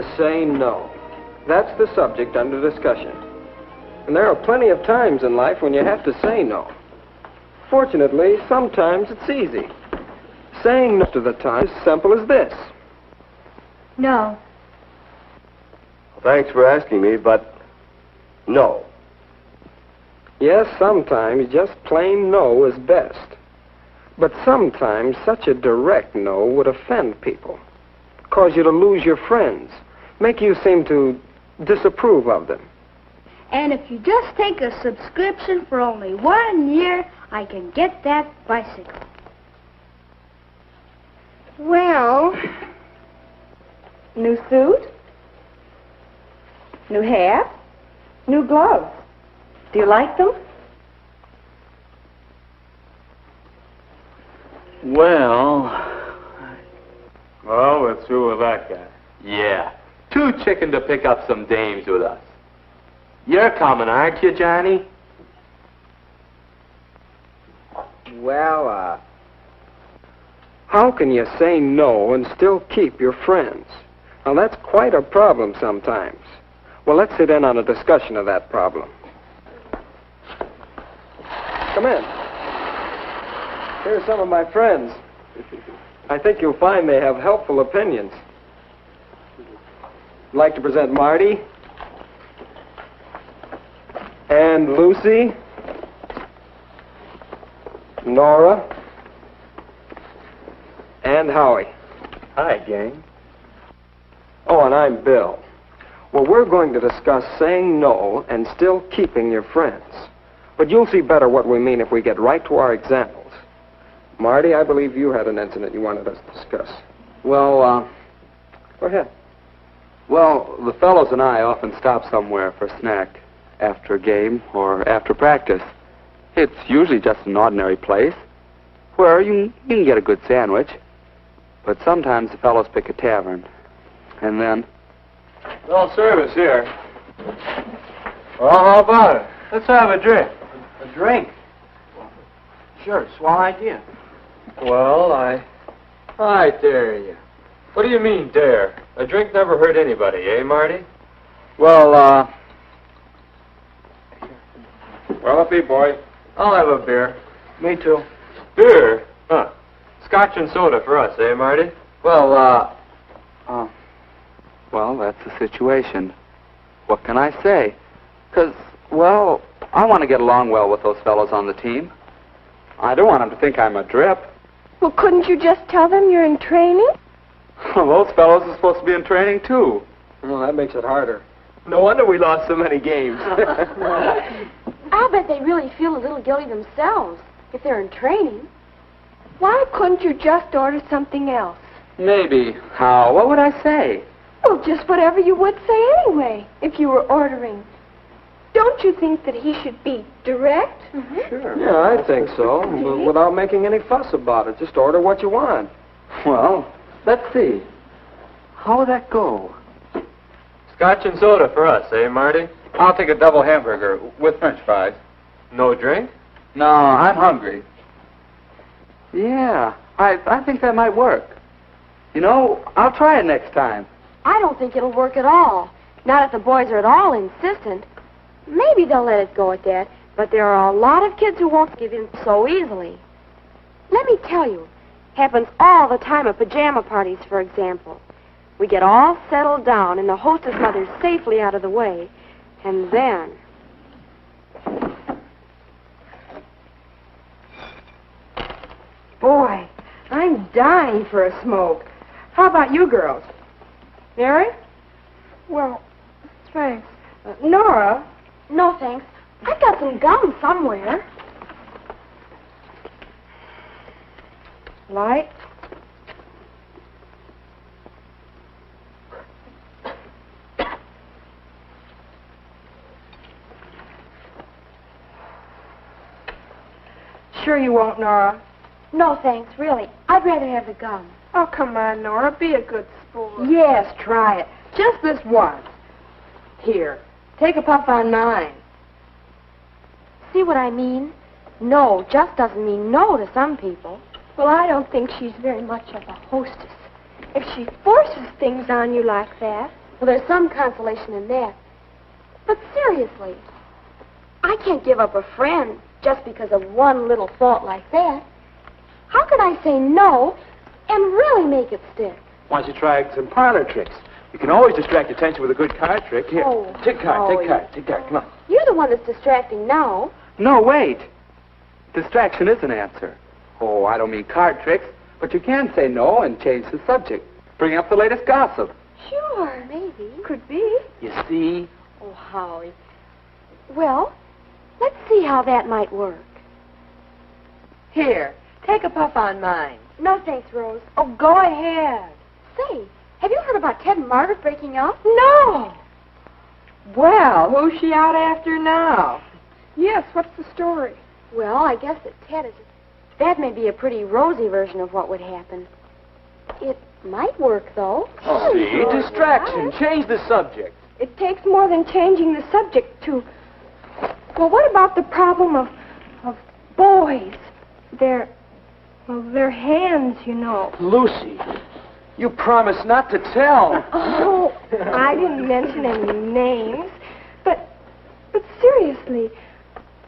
to say no. That's the subject under discussion. And there are plenty of times in life when you have to say no. Fortunately, sometimes it's easy. Saying no to the time is as simple as this. No. Well, thanks for asking me, but no. Yes, sometimes just plain no is best. But sometimes such a direct no would offend people, cause you to lose your friends, make you seem to disapprove of them. And if you just take a subscription for only 1 year, I can get that bicycle. Well, new suit, new hat, new gloves. Do you like them? Well, we're through with that guy. Yeah. Too chicken to pick up some dames with us. You're coming, aren't you, Johnny? Well, how can you say no and still keep your friends? Now, that's quite a problem sometimes. Well, let's sit in on a discussion of that problem. Come in. Here's some of my friends. I think you'll find they have helpful opinions. I'd like to present Marty and Lucy, Nora, and Howie. Hi, gang. Oh, and I'm Bill. Well, we're going to discuss saying no and still keeping your friends. But you'll see better what we mean if we get right to our examples. Marty, I believe you had an incident you wanted us to discuss. Well, Go ahead. well, the fellows and I often stop somewhere for a snack after a game or after practice. It's usually just an ordinary place where you can get a good sandwich. But sometimes the fellows pick a tavern. And then... No service here. Well, how about it? Let's have a drink. A drink? Sure, swell idea. Well, I dare you. What do you mean, dare? A drink never hurt anybody, eh, Marty? Well, Well, up, boy. I'll have a beer. Me too. Beer? Huh. Scotch and soda for us, eh, Marty? well, that's the situation. What can I say? 'Cause, well, I want to get along well with those fellows on the team. I don't want them to think I'm a drip. Well, couldn't you just tell them you're in training? Well, those fellows are supposed to be in training, too. Well, that makes it harder. No wonder we lost so many games. I'll bet they really feel a little guilty themselves if they're in training. Why couldn't you just order something else? Maybe. How? What would I say? Well, just whatever you would say anyway, if you were ordering. Don't you think that he should be direct? Sure. Yeah, I think so. But without making any fuss about it. Just order what you want. Well, let's see. How would that go? Scotch and soda for us, eh, Marty? I'll take a double hamburger with French fries. No drink? No, I'm hungry. Yeah, I think that might work. You know, I'll try it next time. I don't think it'll work at all. Not if the boys are at all insistent. Maybe they'll let it go at that, but there are a lot of kids who won't give in so easily. Let me tell you, happens all the time at pajama parties, for example. We get all settled down and the hostess mother's safely out of the way, and then... Boy, I'm dying for a smoke. How about you girls? Mary? Well, thanks. Nora? No, thanks. I've got some gum somewhere. Light? Sure you won't, Nora? No, thanks, really. I'd rather have the gum. Oh, come on, Nora. Be a good sport. Yes, try it. Just this once. Here, take a puff on mine. See what I mean? No just doesn't mean no to some people. Well, I don't think she's very much of a hostess. If she forces things on you like that. Well, there's some consolation in that. But seriously, I can't give up a friend just because of one little fault like that. How can I say no and really make it stick? Why don't you try some parlor tricks? You can always distract attention with a good card trick. Here, Oh, take card, oh, take card, take card. Come on. You're the one that's distracting now. No, wait. Distraction is an answer. Oh, I don't mean card tricks, but you can say no and change the subject. Bring up the latest gossip. Sure, maybe. Could be. You see? Oh, Howie. Well, let's see how that might work. Here, take a puff on mine. No, thanks, Rose. Oh, go ahead. Say, have you heard about Ted and Margaret breaking up? No. Well, who's she out after now? Yes, what's the story? Well, I guess that Ted is... That may be a pretty rosy version of what would happen. It might work, though. Oh, see, distraction. Change the subject. It takes more than changing the subject to... Well, what about the problem of boys? Their hands, you know. Lucy, you promised not to tell. Oh, I didn't mention any names. But seriously,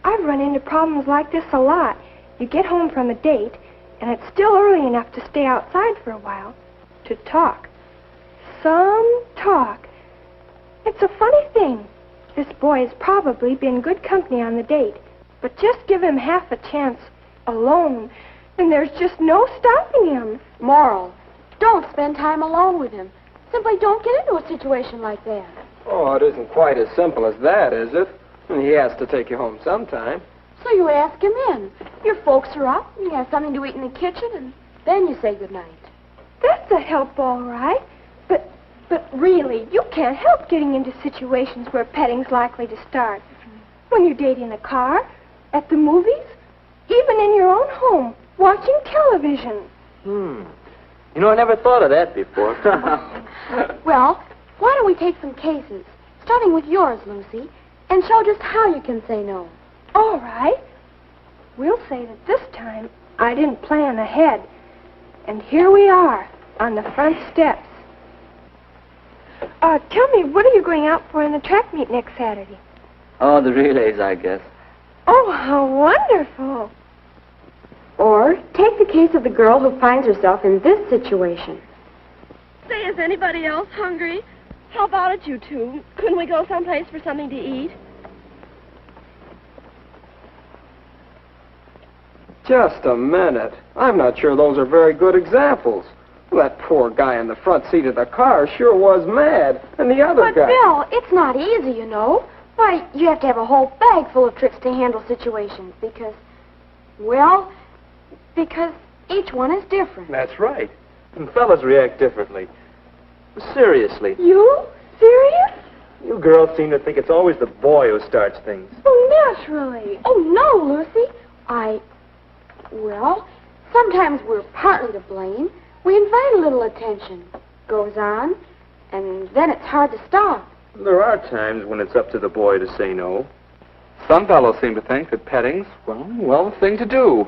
I've run into problems like this a lot. You get home from a date, and it's still early enough to stay outside for a while to talk. Some talk. It's a funny thing. This boy has probably been good company on the date, but just give him half a chance alone, and there's just no stopping him. Moral, don't spend time alone with him. Simply don't get into a situation like that. Oh, it isn't quite as simple as that, is it? He has to take you home sometime. So you ask him in. Your folks are up, you have something to eat in the kitchen, and then you say goodnight. That's a help, all right. But really, you can't help getting into situations where petting's likely to start. When you date in a car, at the movies, even in your own home, watching television. You know, I never thought of that before. Well, why don't we take some cases, starting with yours, Lucy, and show just how you can say no. All right. We'll say that this time I didn't plan ahead. And here we are, on the front steps. Tell me, what are you going out for in the track meet next Saturday? Oh, the relays, I guess. Oh, how wonderful. Or take the case of the girl who finds herself in this situation. Say, is anybody else hungry? How about it, you two? Couldn't we go someplace for something to eat? Just a minute. I'm not sure those are very good examples. That poor guy in the front seat of the car sure was mad. And the other But, guy... Bill, it's not easy, you know. Why, you have to have a whole bag full of tricks to handle situations because each one is different. That's right. And fellas react differently. Seriously, You? Serious? you girls seem to think it's always the boy who starts things. Oh, naturally. Oh, no, Lucy. Sometimes we're partly to blame. We invite a little attention. Goes on, and then it's hard to stop. There are times when it's up to the boy to say no. Some fellows seem to think that petting's, well, the thing to do.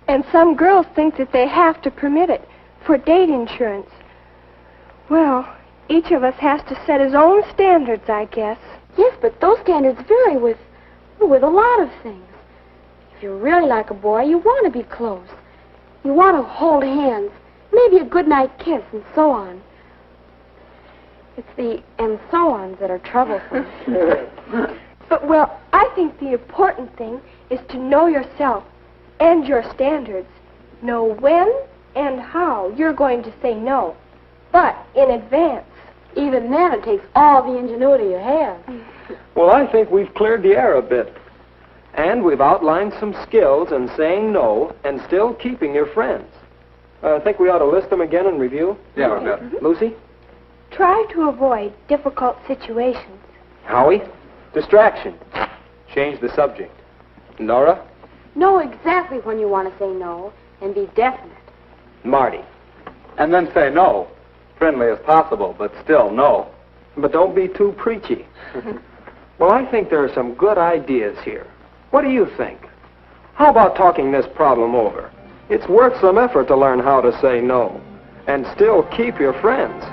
And some girls think that they have to permit it for date insurance. Well, each of us has to set his own standards, I guess. Yes, but those standards vary with a lot of things. If you really like a boy, you want to be close. You want to hold hands, maybe a goodnight kiss, and so on. It's the and so ons that are troublesome. But, well, I think the important thing is to know yourself and your standards. Know when and how you're going to say no, but in advance. Even then, it takes all the ingenuity you have. Well, I think we've cleared the air a bit. And we've outlined some skills in saying no and still keeping your friends. I think we ought to list them again and review. Yeah, we've got Lucy? Try to avoid difficult situations. Howie? Distraction. Change the subject. Nora? Know exactly when you want to say no and be definite. Marty? And then say no. Friendly as possible, but still no. But don't be too preachy. Well, I think there are some good ideas here. What do you think? How about talking this problem over? It's worth some effort to learn how to say no and still keep your friends.